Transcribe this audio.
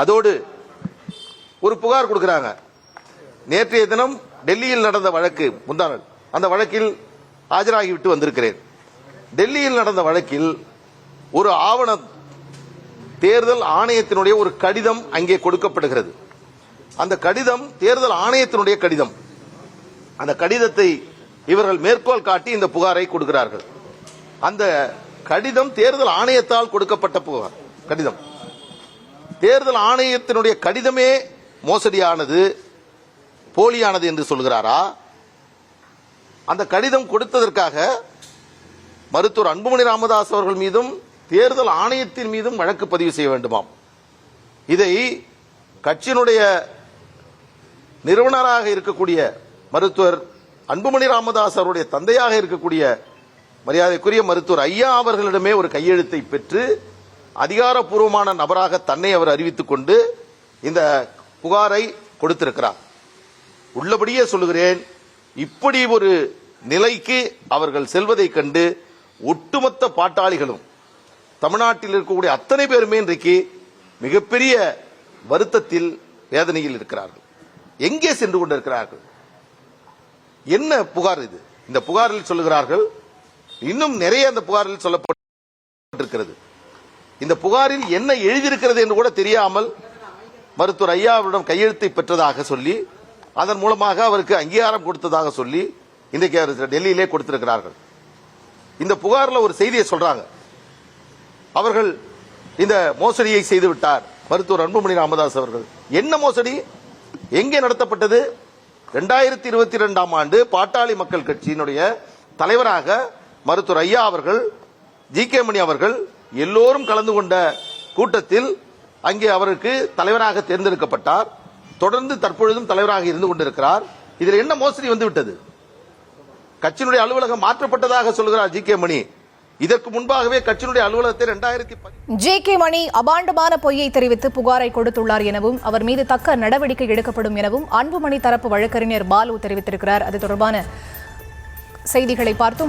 அதோடு ஒரு புகார் கொடுக்கிறாங்க. நேற்றைய தினம் டெல்லியில் நடந்த வழக்கு முந்தானல் அந்த வழக்கில் ஆஜராகிவிட்டு வந்திருக்கிறேன். டெல்லியில் நடந்த வழக்கில் ஒரு ஆவணம் தேர்தல் ஆணையத்தினுடைய ஒரு கடிதம் அங்கே கொடுக்கப்படுகிறது. அந்த கடிதம் தேர்தல் ஆணையத்தினுடைய கடிதம். அந்த கடிதத்தை இவர்கள் மேற்கோள் காட்டி இந்த புகாரை கொடுக்கிறார்கள். அந்த கடிதம் தேர்தல் ஆணையத்தால் கொடுக்கப்பட்ட புகார் கடிதம். தேர்தல் ஆணையத்தினுடைய கடிதமே மோசடியானது, போலியானது என்று சொல்கிறாரா? அந்த கடிதம் கொடுத்ததற்காக மருத்துவர் அன்புமணி ராமதாஸ் அவர்கள் மீதும் தேர்தல் ஆணையத்தின் மீதும் வழக்கு பதிவு செய்ய வேண்டுமாம். இதை கட்சியினுடைய நிறுவனராக இருக்கக்கூடிய மருத்துவர் அன்புமணி ராமதாஸ் அவருடைய தந்தையாக இருக்கக்கூடிய மரியாதைக்குரிய மருத்துவர் ஐயா அவர்களிடமே ஒரு கையெழுத்தை பெற்று அதிகாரப்பூர்வமான நபராக தன்னை அவர் அறிவித்துக் கொண்டு இந்த புகாரை கொடுத்திருக்கிறார். உள்ளபடியே சொல்லுகிறேன், இப்படி ஒரு நிலைக்கு அவர்கள் செல்வதை கண்டு ஒட்டுமொத்த பாட்டாளிகளும் தமிழ்நாட்டில் இருக்கக்கூடிய அத்தனை பேருமே இன்றைக்கு மிகப்பெரிய வருத்தத்தில் வேதனையில் இருக்கிறார்கள். எங்கே சென்று கொண்டிருக்கிறார்கள்? என்ன புகார் இது? இந்த புகாரில் சொல்லுகிறார்கள், இன்னும் நிறைய அந்த புகாரில் சொல்லப்பட்டிருக்கிறது. இந்த புகாரில் என்ன எழுதியிருக்கிறது என்று கூட தெரியாமல் மருத்துவர் ஐயாவிடம் கையெழுத்தை பெற்றதாக சொல்லி அதன் மூலமாக அவருக்கு அங்கீகாரம் கொடுத்ததாக சொல்லி இன்றைக்கு டெல்லியிலே கொடுத்திருக்கிறார்கள். இந்த புகாரில் ஒரு செய்தியை சொல்றாங்க. அவர்கள் இந்த மோசடியை செய்துவிட்டார் மருத்துவர் அன்புமணி ராமதாஸ் அவர்கள். என்ன மோசடி? எங்கே நடத்தப்பட்டது? 2022ஆம் ஆண்டு பாட்டாளி மக்கள் கட்சியினுடைய தலைவராக மருத்துவர் ஐயா அவர்கள், ஜி.கே. மணி அவர்கள் எல்லோரும் கலந்து கொண்ட கூட்டத்தில் அங்கே அவருக்கு தலைவராக தேர்ந்தெடுக்கப்பட்டார். தொடர்ந்து தற்பொழுதும் தலைவராக இருந்து கொண்டிருக்கிறார். இதில் என்ன மோசடி வந்துவிட்டது? கட்சியினுடைய அலுவலகம் மாற்றப்பட்டதாக சொல்கிறார் ஜி.கே. மணி. இதற்கு முன்பாகவே கட்சியினுடைய அலுவலகத்தை 2010 ஜி.கே. மணி அபாண்டமான பொய்யை தெரிவித்து புகாரை கொடுத்துள்ளார் எனவும் அவர் மீது தக்க நடவடிக்கை எடுக்கப்படும் எனவும் அன்புமணி தரப்பு வழக்கறிஞர் பாலு தெரிவித்திருக்கிறார். அது தொடர்பான செய்திகளை பார்த்தோம்.